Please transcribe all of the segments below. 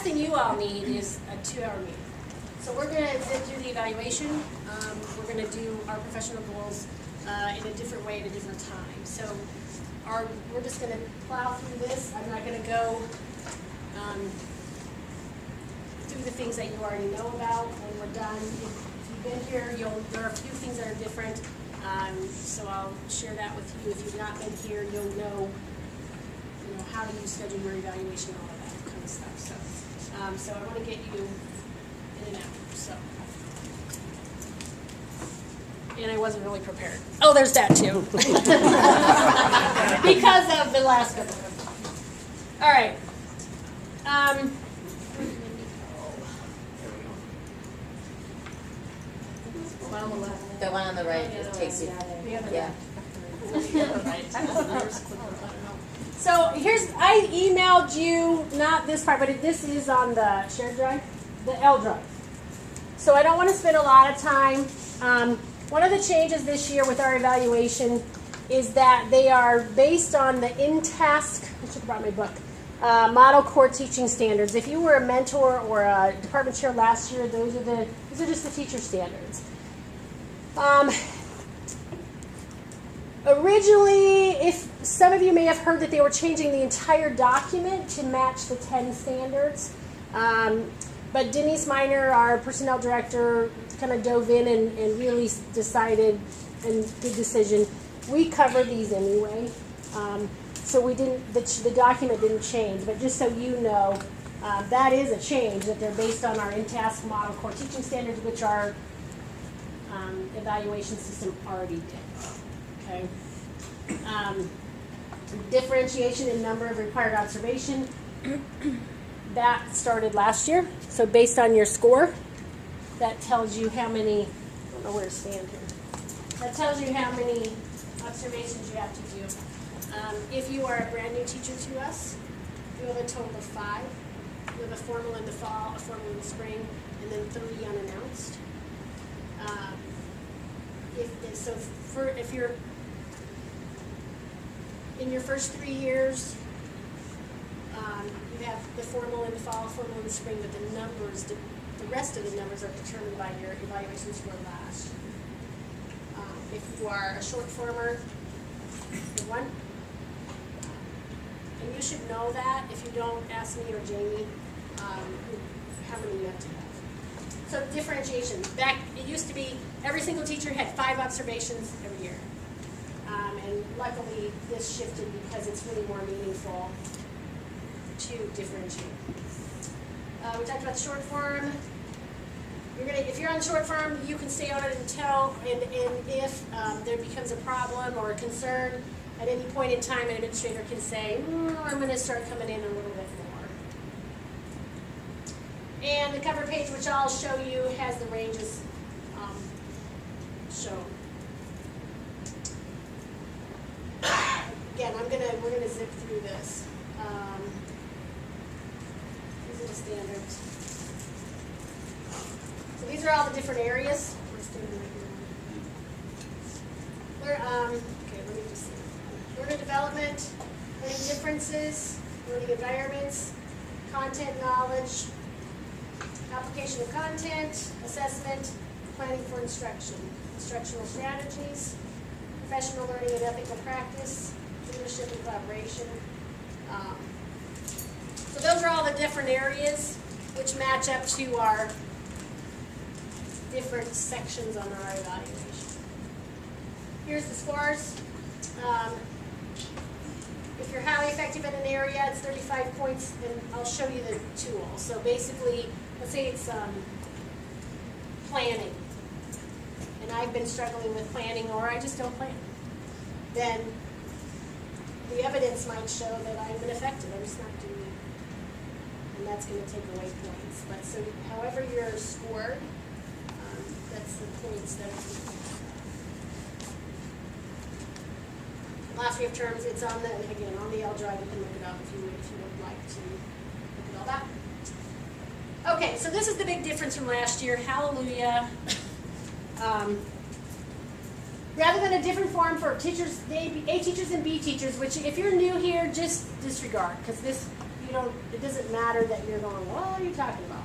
thing you all need is a 2-hour meeting. So we're going to zip through the evaluation. We're going to do our professional goals in a different way at a different time. So we're just going to plow through this. I'm not going to go through the things that you already know about when we're done. If you've been here, there are a few things that are different. So I'll share that with you. If you've not been here, you'll know how do you schedule your evaluation, all of that kind of stuff. So I want to get you in and out. So, and I wasn't really prepared. Oh, there's that too, because of the last couple. All right. The one on the right just takes you. Yeah. So I emailed you, not this part, but this is on the shared drive, the L drive. So I don't want to spend a lot of time. One of the changes this year with our evaluation is that they are based on the in-task, I should have brought my book, Model Core Teaching Standards. If you were a mentor or a department chair last year, those are just the teacher standards. Originally, if some of you may have heard that they were changing the entire document to match the 10 standards, but Denise Miner, our personnel director, kind of dove in and really decided, and good decision. We covered these anyway, so we didn't. The document didn't change, but just so you know, that is a change, that they're based on our in-task Model Core Teaching Standards, which our evaluation system already did. Okay. Differentiation in number of required observation. That started last year. So based on your score, that tells you how many, I don't know where to stand here. That tells you how many observations you have to do. If you are a brand new teacher to us, you have a total of 5. You have a formal in the fall, a formal in the spring, and then 3 unannounced. If you're in your first 3 years, you have the formal in the fall, formal in the spring, but the rest of the numbers are determined by your evaluation score last. If you are a short former, you're 1. And you should know that. If you don't, ask me or Jamie how many you have to have. So differentiation. Back, it used to be every single teacher had 5 observations every year. And luckily this shifted because it's really more meaningful to differentiate. We talked about the short form. If you're on the short form, you can stay on it until, and if there becomes a problem or a concern, at any point in time, an administrator can say, I'm going to start coming in a little bit more. And the cover page, which I'll show you, has the ranges shown. Again, we're gonna zip through this. These are the standards. So these are all the different areas. Okay, let me just see. Learning development, learning differences, learning environments, content knowledge, application of content, assessment, planning for instruction, instructional strategies, professional learning and ethical practice, leadership and collaboration. So those are all the different areas which match up to our different sections on our evaluation. Here's the scores. If you're highly effective in an area, it's 35 points, and I'll show you the tool. So basically, let's say it's planning, and I've been struggling with planning, or I just don't plan. Then the evidence might show that I'm ineffective. I'm just not doing it. And that's going to take away points. But so however you're scored, that's the points that are. Last we have terms, it's on the, again, on the L drive. You can look it up if you would like to look at all that. Okay, so this is the big difference from last year. Hallelujah. Rather than a different form for teachers, A teachers and B teachers, which if you're new here, just disregard, because this, you it doesn't matter that you're going, what are you talking about?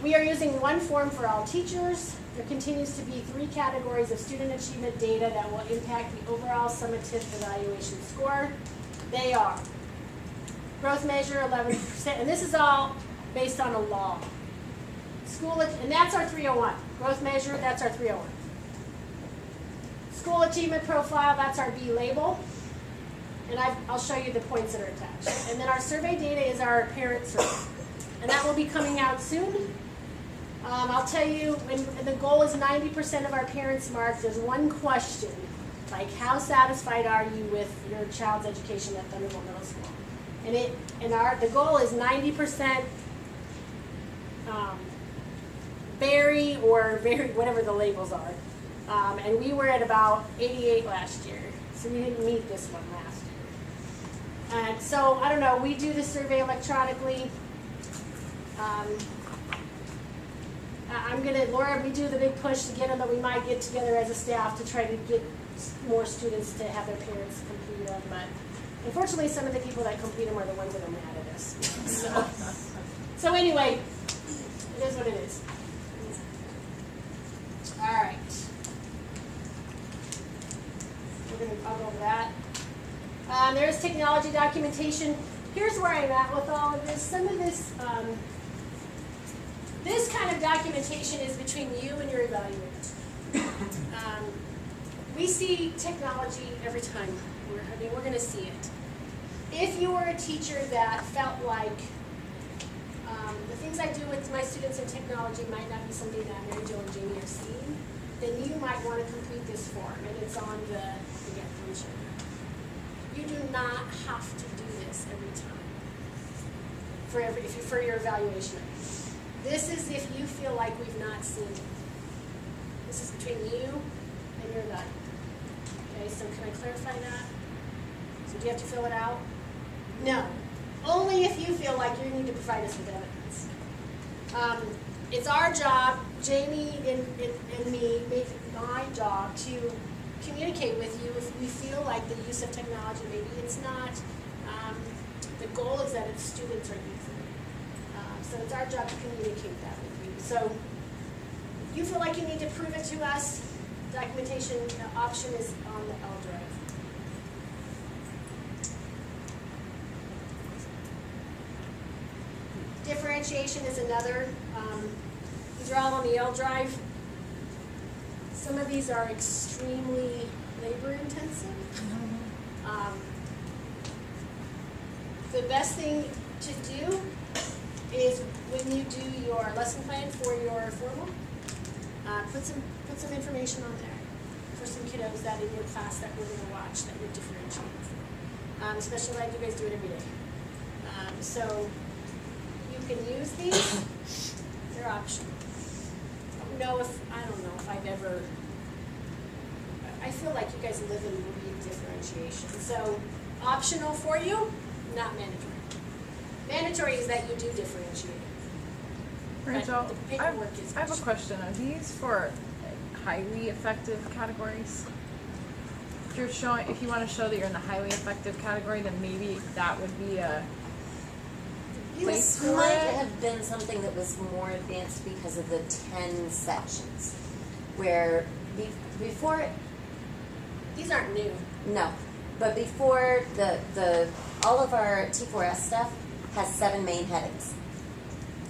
We are using one form for all teachers. There continues to be 3 categories of student achievement data that will impact the overall summative evaluation score. They are growth measure, 11%, and this is all based on a law. And that's our 301. Growth measure, that's our 301. School achievement profile, that's our B label. And I'll show you the points that are attached. And then our survey data is our parent survey. And that will be coming out soon. I'll tell you, when the goal is 90% of our parents mark, there's one question, like how satisfied are you with your child's education at Thunderbolt Middle School? And the goal is 90% very or very, whatever the labels are. And we were at about 88 last year, so we didn't meet this one last year. And so, I don't know, we do the survey electronically. Laura, we do the big push to get them, but we might get together as a staff to try to get more students to have their parents complete them. But unfortunately, some of the people that complete them are the ones that are mad at us. So anyway, it is what it is. All right. I'll go over that. There's technology documentation. Here's where I'm at with all of this. Some of this, this kind of documentation is between you and your evaluator. We see technology every time. We're going to see it. If you were a teacher that felt like the things I do with my students in technology might not be something that Mary Jo and Jamie are seeing, then you might want to complete this form, and it's on the application. You do not have to do this every time for your evaluation. This is if you feel like we've not seen it. This is between you and your evaluator. Okay, so can I clarify that? So do you have to fill it out? No. Only if you feel like you need to provide us with evidence. It's our job, Jamie and me, make my job to communicate with you if we feel like the use of technology, maybe it's not, the goal is that its students are using it. So it's our job to communicate that with you. So if you feel like you need to prove it to us, documentation option is on the L drive. Differentiation is another. These are all on the L drive. Some of these are extremely labor intensive. The best thing to do is when you do your lesson plan for your formal, put some information on there for some kiddos that in your class that we're going to watch that you're differentiating for. Especially like you guys do it every day. So you can use these. They're optional. I don't know if I've ever. I feel like you guys live and breathe differentiation. So optional for you, not mandatory. Mandatory is that you do differentiate. Rachel, the paperwork is I have a question. Are these for highly effective categories? If you want to show that you're in the highly effective category, then maybe that would be a place This for might it. have been something that was more advanced because of the 10 sections, where before, These aren't new. no, but before the all of our T4S stuff has 7 main headings.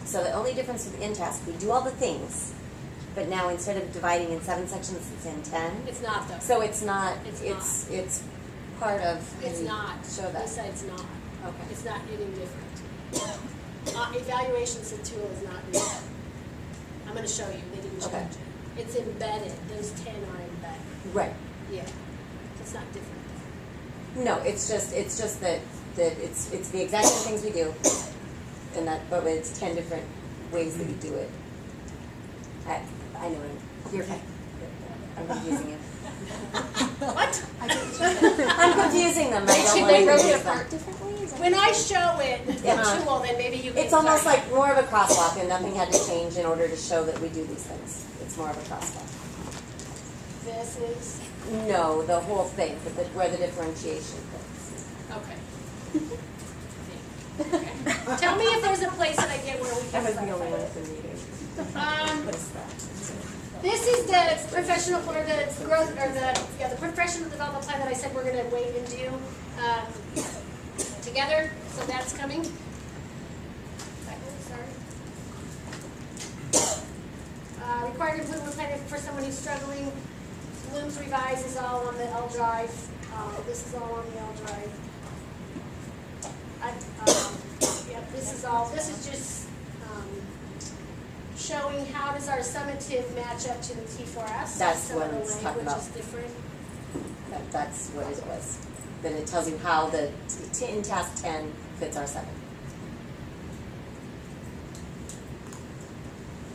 So the only difference with InTask, we do all the things, but now instead of dividing in 7 sections, it's in 10. It's not though. So it's not. It's It's part of. It's not. Show that. Lisa, it's not. Okay. It's not any different. Evaluation's a tool is not new. I'm going to show you. They didn't change Okay. it. It's embedded. Those 10 are embedded. Right. Yeah. It's not different. No, it's just that it's the exact same things we do, and but it's 10 different ways that we do it. I know you're fine. I'm confusing you. What? I'm confusing them. I don't They want to broke it confuse apart them. differently? When I show it, the Yeah. tool, then maybe you can It's almost start. like more of a crosswalk, and nothing had to change in order to show that we do these things. It's more of a crosswalk. This is. No, the whole thing, where the differentiation is. Okay. Tell me if there's a place that I get where we That can was the clarify only one it. for meeting. This is the professional, or the growth, or the professional development plan that I said we're gonna wait and do, together, so that's coming. Required improvement plan for someone who's struggling. Bloom's Revise is all on the L drive. This is all on the L drive. Yep, this is just showing how does our summative match up to the T4S. That's Some what of the it's talking language about. is different. That's what it was. Then it tells you how the in task 10 fits our 7.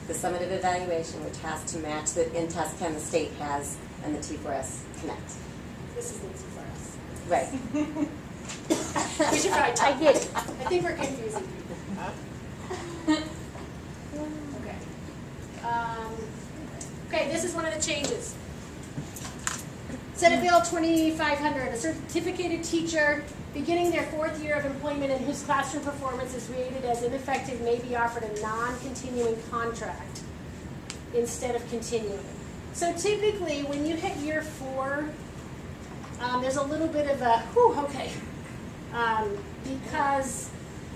The summative evaluation, which has to match the in task 10 the state has and the T4S connect. This is the T4S. Right. We should probably talk. I get it. I think we're confusing people. Okay. Okay, this is one of the changes. Senate Bill 2500, a certificated teacher beginning their 4th year of employment and whose classroom performance is rated as ineffective may be offered a non-continuing contract instead of continuing. So typically, when you hit year 4, there's a little bit of a, whew, okay, because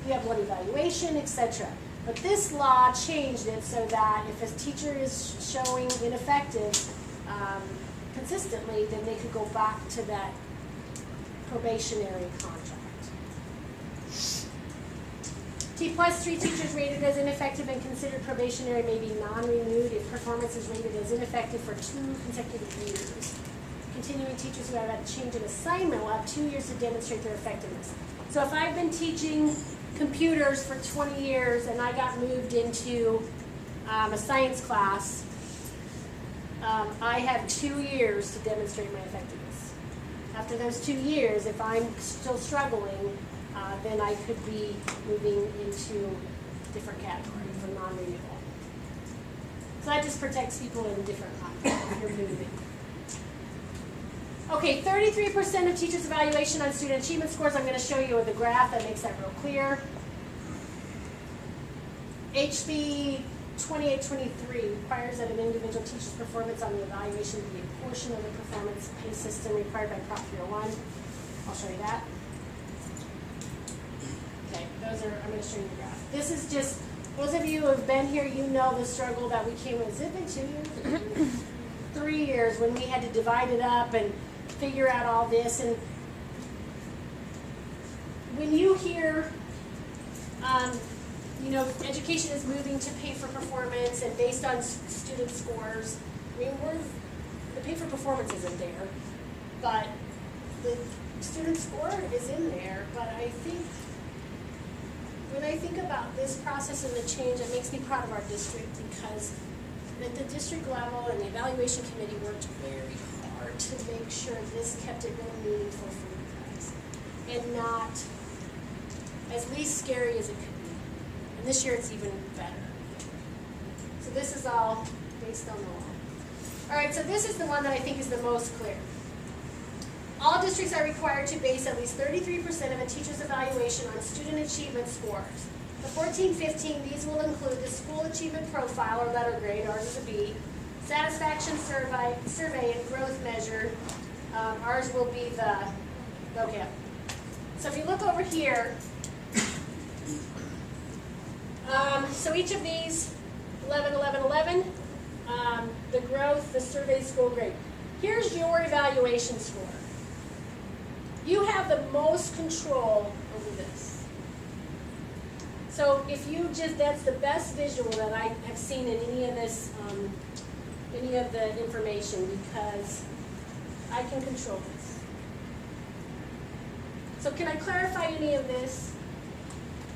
you have one evaluation, etc. But this law changed it so that if a teacher is showing ineffective consistently, then they could go back to that probationary contract. T+3 teachers rated as ineffective and considered probationary may be non-renewed if performance is rated as ineffective for 2 consecutive years. Continuing teachers who have had a change in assignment will have 2 years to demonstrate their effectiveness. So if I've been teaching computers for 20 years and I got moved into a science class, I have 2 years to demonstrate my effectiveness. After those 2 years, if I'm still struggling, then I could be moving into a different category for non-renewal. So that just protects people in different contexts if you're moving. Okay, 33% of teachers' evaluation on student achievement scores. I'm going to show you with a graph that makes that real clear. HB 2823 requires that an individual teacher's performance on the evaluation be a portion of the performance pay system required by Prop 301. I'll show you that. Okay, I'm going to show you the graph. This is just, those of you who have been here, you know the struggle that we came with. Has it been 2 years? 3 years when we had to divide it up and figure out all this. And when you hear, you know, education is moving to pay for performance and based on student scores. I mean, the pay for performance isn't there, but the student score is in there. But I think, when I think about this process and the change, it makes me proud of our district because at the district level and the evaluation committee worked very hard to make sure this kept it really meaningful for you guys and not as least scary as it could be. And this year it's even better. So this is all based on the law. All right, so this is the one that I think is the most clear. All districts are required to base at least 33% of a teacher's evaluation on student achievement scores. The 14-15, these will include the school achievement profile or letter grade, ours is a B, satisfaction survey and growth measure, ours will be the vocab. So if you look over here, so each of these, 11, 11, 11, the growth, the survey, school grade. Here's your evaluation score. You have the most control over this. So if you just, that's the best visual that I have seen in any of this, any of the information because I can control this. So can I clarify any of this?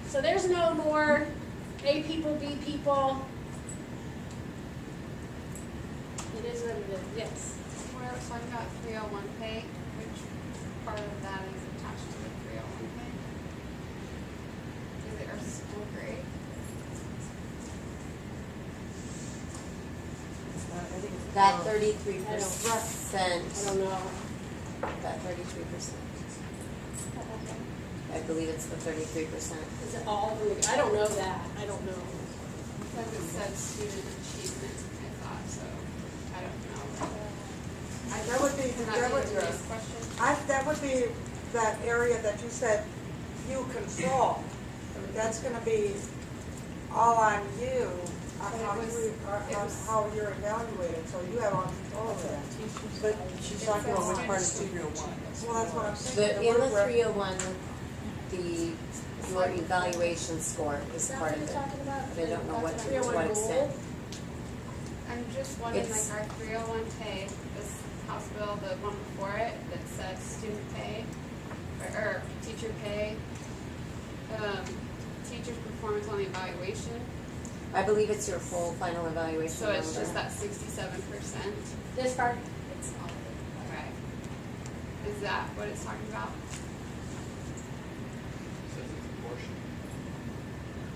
So there's no more A people, B people. It is what it is, yes. So I've got 301 pay, which part of that is attached to the 301 pay? Is it our school grade? That I 33%. don't know. That 33%. I believe it's the 33%. Is it all? I don't know that. I don't know. Because it said student achievement, I thought, so I don't know. That would be, Can that would, be a race question? that would be that area that you said you control. That's gonna be all on you, on But it how was- you, it on was- how you're evaluated, so you have all control of that. But she's talking about which part is 301. Well, that's what I'm saying. In the rubric- 301, your evaluation score is Is that part what of you're it. talking about? But I don't know what, That's to what what goal? extent. I'm just wondering, It's- like our 301 pay, this House bill, the one before it, that said student pay, or teacher pay, teacher's performance on the evaluation, I believe it's your full final evaluation so it's number. just that 67%. This part? It's all of it. Okay. Is that what it's talking about? Says it's a portion.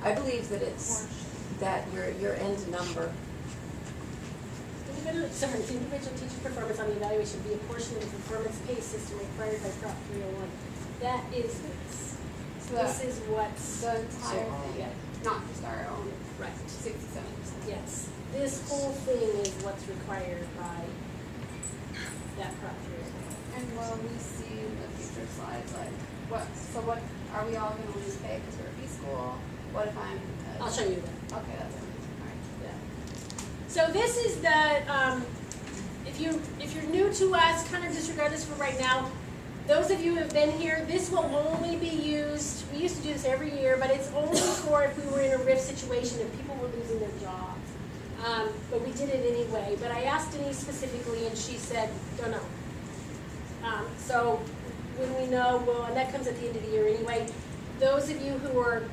I believe that it's, that your end number. Individual teacher performance on the evaluation be a portion of the performance pay system required by Prop 301. That is this. So This is what's, the entire thing, yeah, not just our own right. 67%. Yes. This whole thing is what's required by that Prop 301. And will we see in the future slides, like, what, are we all gonna lose pay because we're a B school? What if I'm? I'll show you that. Okay, that's it. Alright. Yeah. So this is the, if you're new to us, kind of disregard this for right now. Those of you who have been here, this will only be used, we used to do this every year, but it's only for if we were in a RIF situation and people were losing their jobs. But we did it anyway. But I asked Denise specifically and she said, don't know. So when we know, well, and that comes at the end of the year anyway. Those of you who are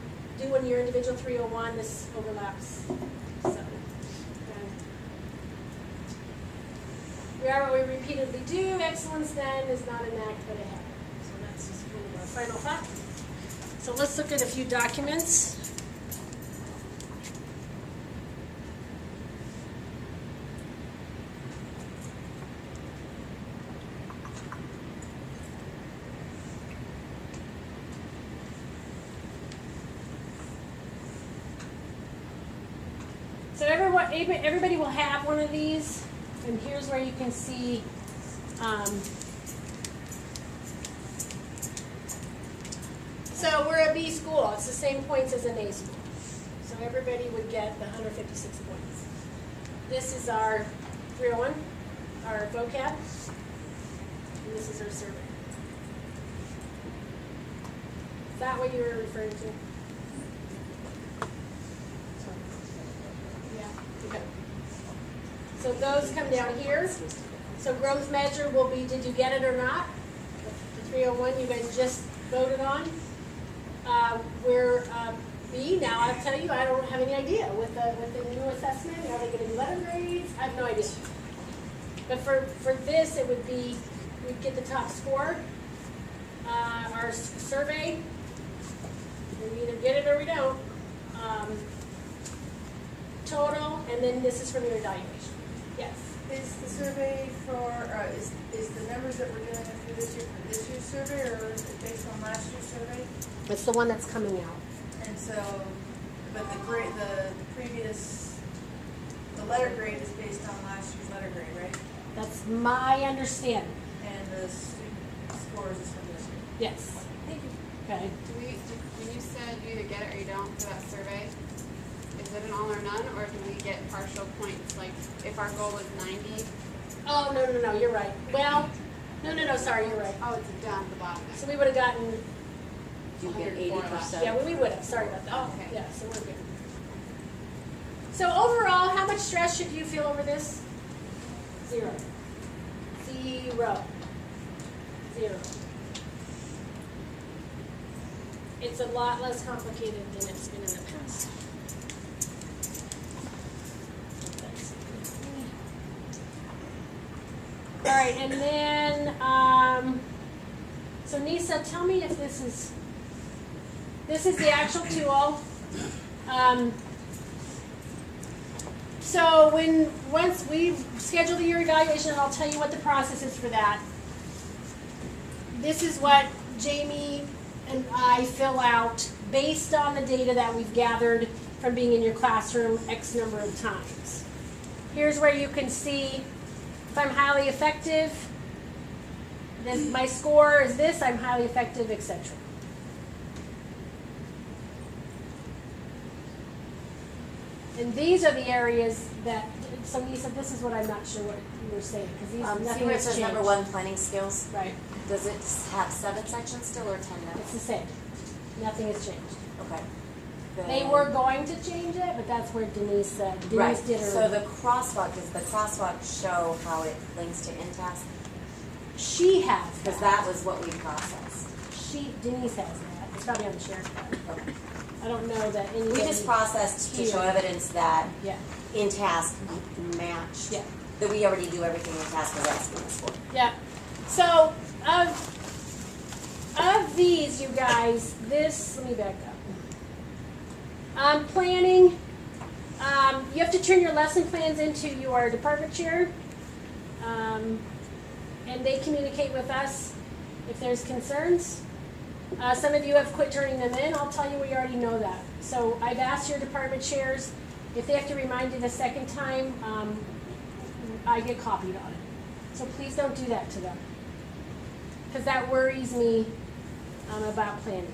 doing your individual 301, this overlaps. So, okay. We are what we repeatedly do. Excellence then is not an act but a habit. So that's just kind of our final thought. So let's look at a few documents. So everybody will have one of these, and here's where you can see so we're a B school. It's the same points as an A school. So everybody would get the 156 points. This is our 301, our vocab, and this is our survey. Is that what you were referring to? Yeah. Okay. So those come down here. So growth measure will be, did you get it or not? The 301 you guys just voted on. We're B. Now I'll tell you, I don't have any idea with the new assessment. Are they going to do letter grades? I have no idea. But for this, it would be we'd get the top score. Our survey, we either get it or we don't. Total, and then this is from your evaluation. Yes. Is the survey for, is the numbers that we're doing for this year's survey, or is it based on last year's survey? It's the one that's coming out. And so, but the grade, the previous, the letter grade is based on last year's letter grade, right? That's my understanding. And the student scores is from this year. Yes. Thank you. Okay. When you said you either get it or you don't for that survey, is it an all or none, or do we get partial points? Like, if our goal is 90? Oh, no, you're right. Well, no, sorry, you're right. Oh, it's down at the bottom. So we would have gotten, You get 104 80%. yeah, we would have. Sorry about that. Oh, okay. Yeah, so we're good. So overall, how much stress should you feel over this? 0. 0. 0. It's a lot less complicated than it's been in the past. All right, and then, so Nisa, tell me if this is the actual tool. So once we schedule your evaluation, and I'll tell you what the process is for that. This is what Jamie and I fill out based on the data that we've gathered from being in your classroom X number of times. Here's where you can see if I'm highly effective, then my score is this, I'm highly effective, etc. And these are the areas that, so Lisa, this is what I'm not sure what you were saying, because these, See nothing where it has says changed. number 1, planning skills? Right, Does it have 7 sections still or 10 now? it's the same. Nothing has changed. Okay. They were going to change it, but that's where Denise said. Denise Right, did her. so the crosswalk, does the crosswalk show how it links to InTask? She has Because that. that was what we processed. Denise has that. It's probably on the sheriff's card. Okay. I don't know that anybody. We just processed to show Here. evidence that Yeah, InTask matched. yeah, That we already do everything InTask was asking us for. yeah. So of these, you guys, let me back up. Planning. You have to turn your lesson plans into your department chair, and they communicate with us if there's concerns. Some of you have quit turning them in. I'll tell you, we already know that. So I've asked your department chairs if they have to remind you the second time. I get copied on it. So please don't do that to them, because that worries me about planning.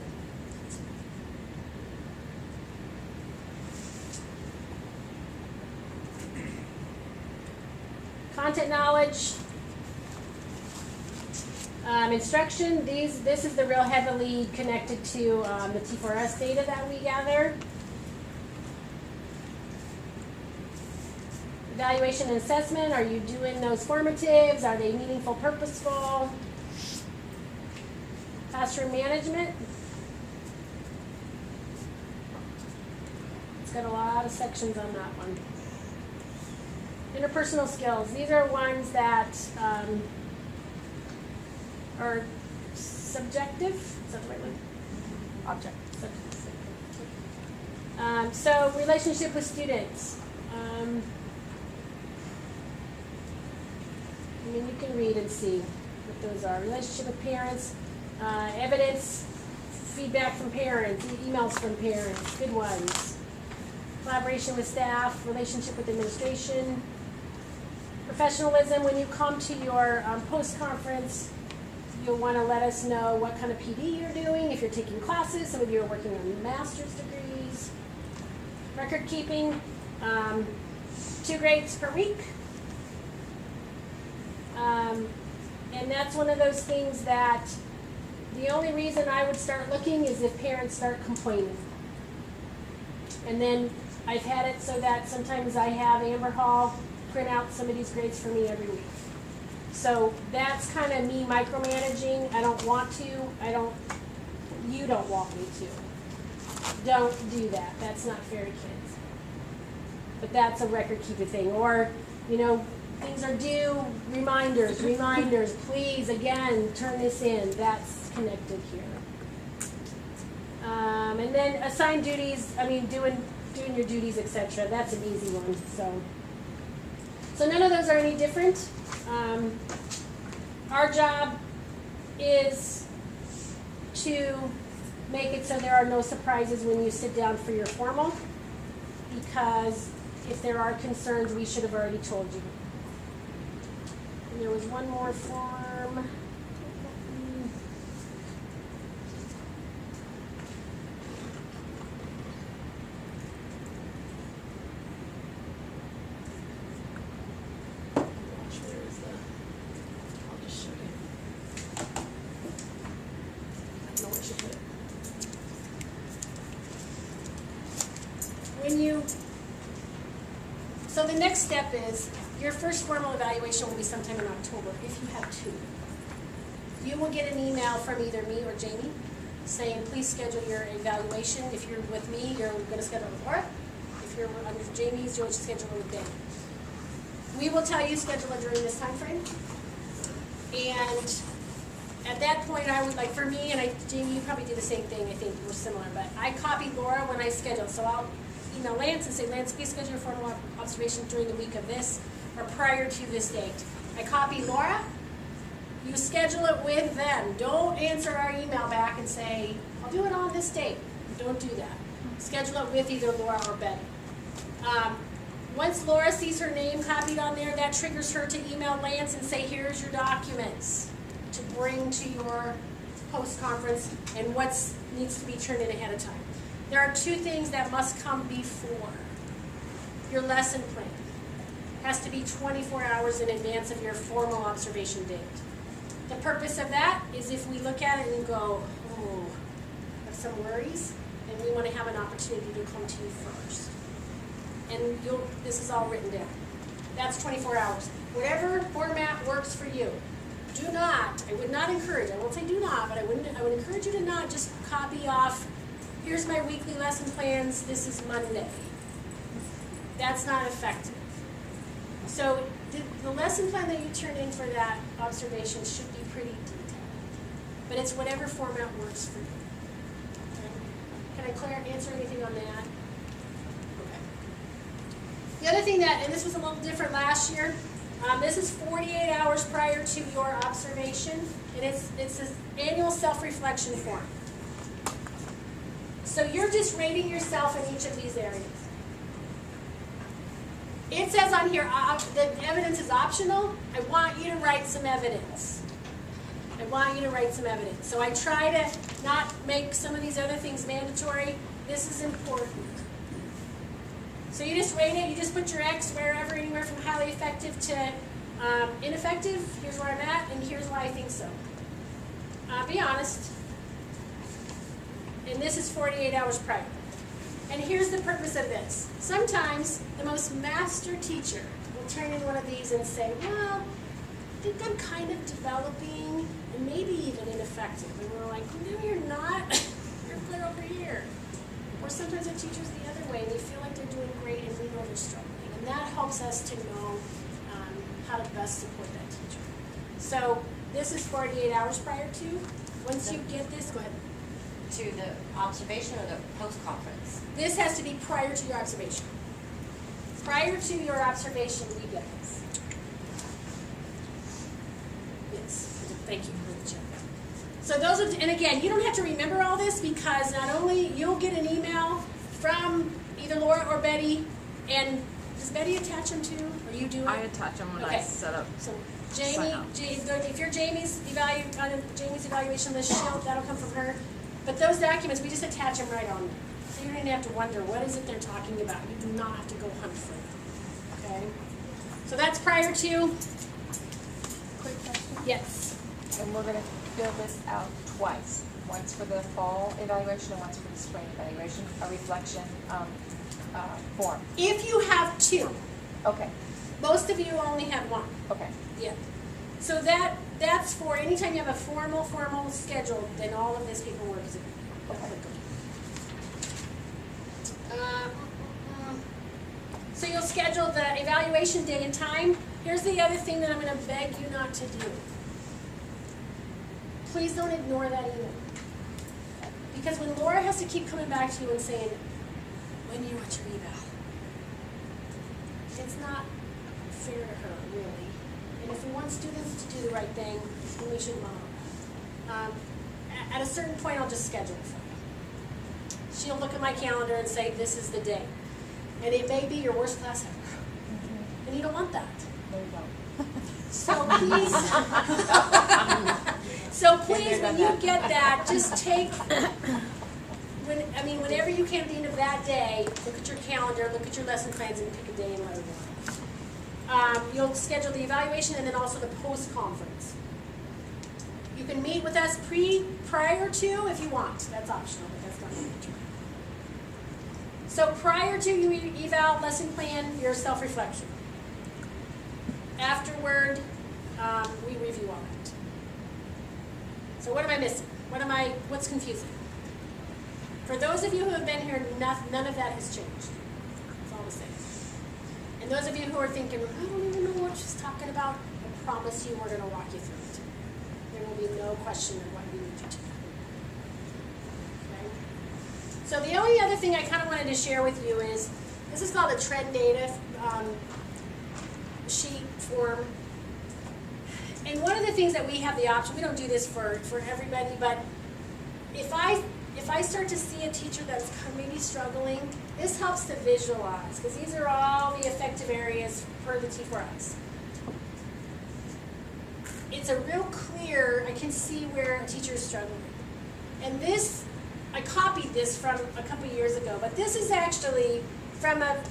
Content knowledge, instruction. This is the real heavily connected to the T4S data that we gather. Evaluation and assessment. Are you doing those formatives? Are they meaningful, purposeful? Classroom management. It's got a lot of sections on that one. Interpersonal skills. These are ones that are subjective. Is that the right one? Object. Subjective. So relationship with students. I mean, you can read and see what those are. Relationship with parents, evidence, feedback from parents, emails from parents, good ones. Collaboration with staff, relationship with administration. Professionalism, when you come to your post-conference, you'll want to let us know what kind of PD you're doing, if you're taking classes. Some of you are working on master's degrees. Record keeping, 2 grades per week. And that's one of those things that the only reason I would start looking is if parents start complaining. And then I've had it so that sometimes I have Amber Hall print out some of these grades for me every week. So that's kind of me micromanaging. I don't want to. You don't want me to. Don't do that. That's not fair to kids. But that's a record keeping thing. Or, things are due, reminders, please, again, turn this in. That's connected here. And then assigned duties, doing your duties, etc. That's an easy one. So none of those are any different. Our job is to make it so there are no surprises when you sit down for your formal, because if there are concerns, we should have already told you. And there was one more form. So the next step is, your first formal evaluation will be sometime in October, if you have 2. You will get an email from either me or Jamie saying, please schedule your evaluation. If you're with me, you're going to schedule it with Laura. If you're under Jamie's, you'll schedule it with Dan. We will tell you schedule it during this time frame. And at that point, I would, like for me, and Jamie, you probably do the same thing, I think we're similar, but I copy Laura when I schedule. So I'll email Lance and say, Lance, please schedule your formal observation during the week of this or prior to this date. I copy Laura, You schedule it with them. Don't answer our email back and say, I'll do it on this date. Don't do that. Schedule it with either Laura or Betty. Once Laura sees her name copied on there, that triggers her to email Lance and say, here's your documents to bring to your post-conference and what needs to be turned in ahead of time. There are two things that must come before. Your lesson plan has to be 24 hours in advance of your formal observation date. The purpose of that is if we look at it and go, oh, I have some worries, and we want to have an opportunity to come to you first. And this is all written down. That's 24 hours. Whatever format works for you. Do not, I would not encourage, I won't say do not, but I would encourage you to not just copy off, here's my weekly lesson plans, this is Monday. That's not effective. So the lesson plan that you turn in for that observation should be pretty detailed. But it's whatever format works for you. Okay? Can I answer anything on that? Okay. The other thing that, and this was a little different last year, this is 48 hours prior to your observation, and it's this annual self-reflection form. So you're just rating yourself in each of these areas. It says on here, the evidence is optional. I want you to write some evidence. I want you to write some evidence. So I try to not make some of these other things mandatory. This is important. So you just rate it, you just put your X wherever, anywhere from highly effective to ineffective. Here's where I'm at, and here's why I think so. Be honest. And this is 48 hours prior. And here's the purpose of this. Sometimes the most master teacher will turn in one of these and say, well, I think I'm kind of developing and maybe even ineffective. And we're like, no, you're not. You're clear over here. Or sometimes the teacher's the other way and they feel like they're doing great and we know they're struggling. And that helps us to know how to best support that teacher. So this is 48 hours prior to. Once you get this, go ahead. To the observation or the post-conference? This has to be prior to your observation. Prior to your observation, we get this. Yes, thank you for the check. So those are, and again, you don't have to remember all this because not only you'll get an email from either Laura or Betty, and does Betty attach them too, or you do it? I attach them when I Okay. set up. So Sign Jamie, up. if you're Jamie's evaluation list, that'll come from her. But those documents, we just attach them right on there. So you don't even have to wonder, what is it they're talking about? You do not have to go hunt for them. Okay? So that's prior to. Quick question. Yes. And we're gonna fill this out twice, once for the fall evaluation and once for the spring evaluation, a reflection, form. If you have two, Okay, most of you only have one. okay. Yeah. So that's for anytime you have a formal schedule, then all of this paperwork is applicable. So you'll schedule the evaluation day and time. Here's the other thing that I'm going to beg you not to do. Please don't ignore that email. Because when Laura has to keep coming back to you and saying, when do you want your eval? It's not fair to her, really. And if we want students to do the right thing, then we should model that. At a certain point, I'll just schedule it for you. She'll look at my calendar and say, this is the day. And it may be your worst class ever. Mm-hmm. And you don't want that. No, you don't. So please, when you get that, just take, whenever you can at the end of that day, look at your calendar, look at your lesson plans, and pick a day and let it go. You'll schedule the evaluation and then also the post-conference. You can meet with us prior to if you want. That's optional, but that's not mandatory. So prior to your eval, lesson plan, your self-reflection. Afterward, we review all that. So what am I missing? What's confusing? For those of you who have been here, none of that has changed. It's all the same. And those of you who are thinking, I don't even know what she's talking about, I promise you we're going to walk you through it. There will be no question of what we need you to do. Okay? So the only other thing I kind of wanted to share with you is, this is called a trend data sheet form. And one of the things that we have the option, we don't do this for everybody, but if I start to see a teacher that's maybe struggling, this helps to visualize, because these are all the effective areas for the T4S. It's a real clear, I can see where a teacher is struggling. And this, I copied this from a couple years ago, but this is actually from a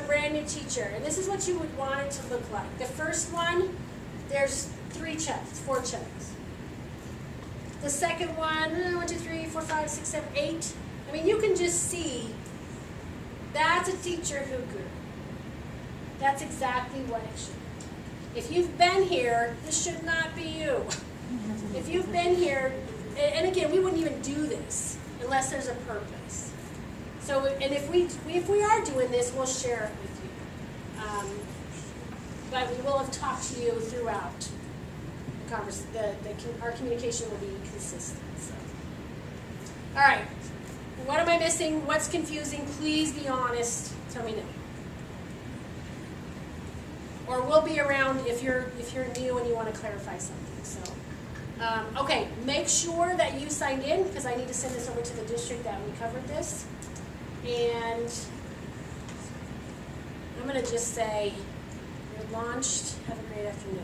brand new teacher, and this is what you would want it to look like. The first one, there's 4 chunks. The second one, 1, 2, 3, 4, 5, 6, 7, 8. I mean, you can just see that's a teacher who grew. That's exactly what it should be. If you've been here, this should not be you. If you've been here, and again, we wouldn't even do this unless there's a purpose. So, and if we are doing this, we'll share it with you. But we will have talked to you throughout our communication will be consistent. So. All right. What am I missing? What's confusing? Please be honest. Tell me no. Or we'll be around if you're new and you want to clarify something. So, okay. Make sure that you signed in, because I need to send this over to the district that we covered this. And I'm going to just say, you're launched. Have a great afternoon.